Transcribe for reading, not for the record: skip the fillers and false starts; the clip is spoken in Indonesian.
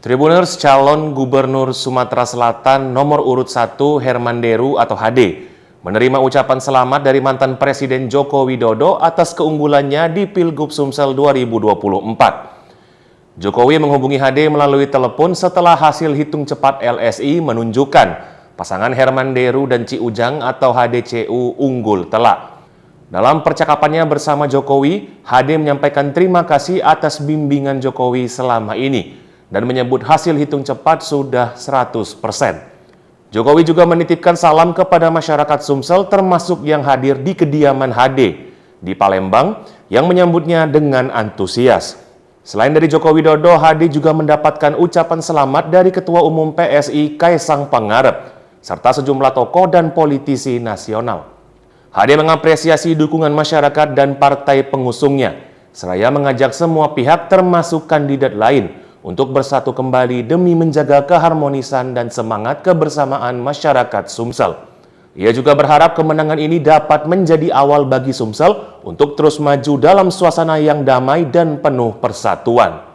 Tribuners, calon Gubernur Sumatera Selatan nomor urut 1 Herman Deru atau HD menerima ucapan selamat dari mantan Presiden Joko Widodo atas keunggulannya di Pilgub Sumsel 2024. Jokowi menghubungi HD melalui telepon setelah hasil hitung cepat LSI menunjukkan pasangan Herman Deru dan Ci Ujang atau HDCU unggul telak. Dalam percakapannya bersama Jokowi, HD menyampaikan terima kasih atas bimbingan Jokowi selama ini dan menyebut hasil hitung cepat sudah 100%. Jokowi juga menitipkan salam kepada masyarakat Sumsel termasuk yang hadir di kediaman HD di Palembang yang menyambutnya dengan antusias. Selain dari Joko Widodo, HD juga mendapatkan ucapan selamat dari Ketua Umum PSI Kaisang Pangarep serta sejumlah tokoh dan politisi nasional. HD mengapresiasi dukungan masyarakat dan partai pengusungnya, seraya mengajak semua pihak termasuk kandidat lain untuk bersatu kembali demi menjaga keharmonisan dan semangat kebersamaan masyarakat Sumsel. Ia juga berharap kemenangan ini dapat menjadi awal bagi Sumsel untuk terus maju dalam suasana yang damai dan penuh persatuan.